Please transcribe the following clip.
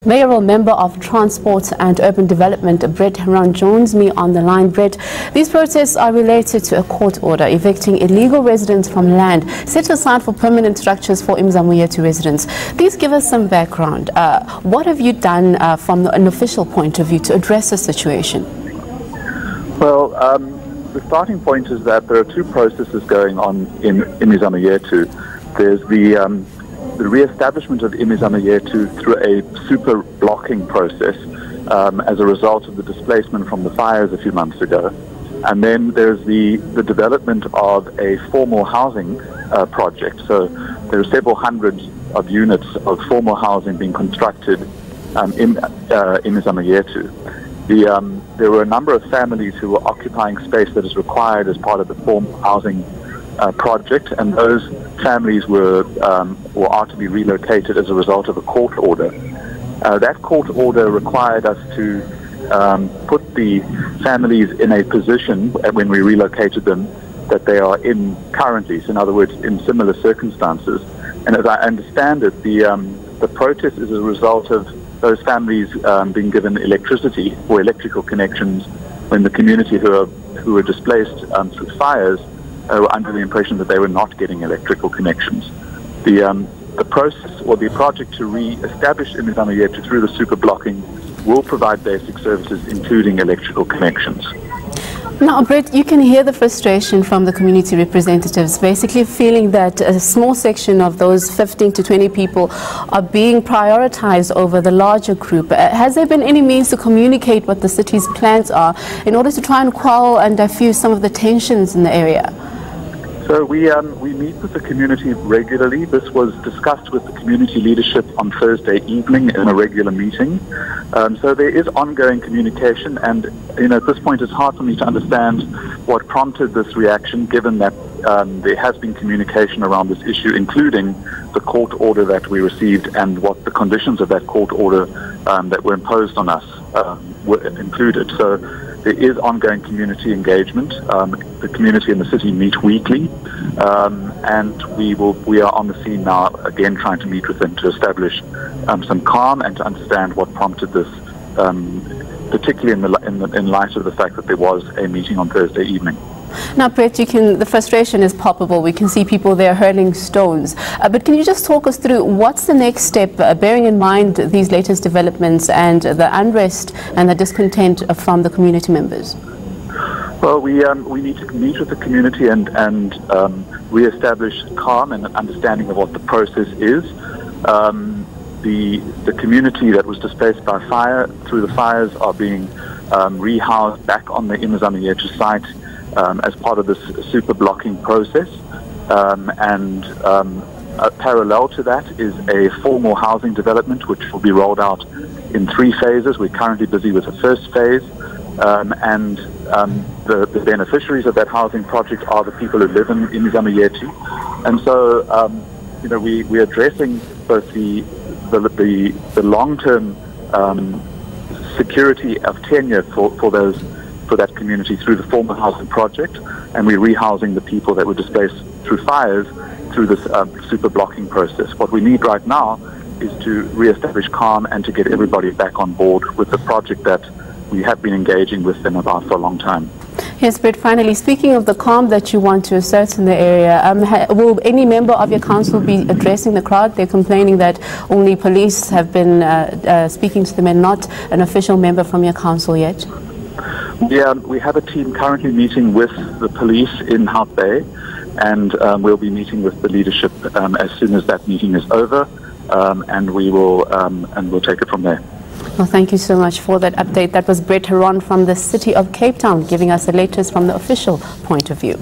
Mayoral Member of Transport and Urban Development, Brett Herron, joins me on the line. Brett, these protests are related to a court order evicting illegal residents from land set aside for permanent structures for eNCA residents. Please give us some background. What have you done from an official point of view to address the situation? Well, the starting point is that there are two processes going on in eNCA. There's the re-establishment of eNCA through a super blocking process as a result of the displacement from the fires a few months ago. And then there's the development of a formal housing project. So there are several hundreds of units of formal housing being constructed in eNCA. There were a number of families who were occupying space that is required as part of the formal housing project, and those families were or are to be relocated as a result of a court order. That court order required us to put the families in a position when we relocated them that they are in currently, so in other words, in similar circumstances. And as I understand it, the protest is a result of those families being given electricity or electrical connections when the community who were displaced through fires were under the impression that they were not getting electrical connections. The process or the project to re-establish eNCA through the super blocking will provide basic services, including electrical connections. Now, Brett, you can hear the frustration from the community representatives, basically feeling that a small section of those 15 to 20 people are being prioritized over the larger group. Has there been any means to communicate what the city's plans are in order to try and quell and diffuse some of the tensions in the area? So we meet with the community regularly. This was discussed with the community leadership on Thursday evening in a regular meeting. So there is ongoing communication, and at this point it's hard for me to understand what prompted this reaction, given that there has been communication around this issue, including the court order that we received and what the conditions of that court order that were imposed on us were included. So there is ongoing community engagement. The community and the city meet weekly, and we are on the scene now again trying to meet with them to establish some calm and to understand what prompted this, particularly in light of the fact that there was a meeting on Thursday evening. Now, Brett, the frustration is palpable. We can see people there hurling stones. But can you just talk us through what's the next step, bearing in mind these latest developments and the unrest and the discontent from the community members? Well, we need to meet with the community and re-establish calm and understanding of what the process is. The community that was displaced by fire through the fires are being rehoused back on the eNCA site as part of this super blocking process, and parallel to that is a formal housing development which will be rolled out in 3 phases. We're currently busy with the first phase, and the beneficiaries of that housing project are the people who live in eNCA. And so we're addressing both the long-term security of tenure for that community through the formal housing project, and we're rehousing the people that were displaced through fires through this super blocking process. What we need right now is to re-establish calm and to get everybody back on board with the project that we have been engaging with them about for a long time. Yes, but finally, speaking of the calm that you want to assert in the area, will any member of your council be addressing the crowd? They're complaining that only police have been speaking to them and not an official member from your council yet. Yeah, we have a team currently meeting with the police in Hout Bay, and we'll be meeting with the leadership as soon as that meeting is over, and we'll take it from there. Well, thank you so much for that update. That was Brett Herron from the City of Cape Town giving us the latest from the official point of view.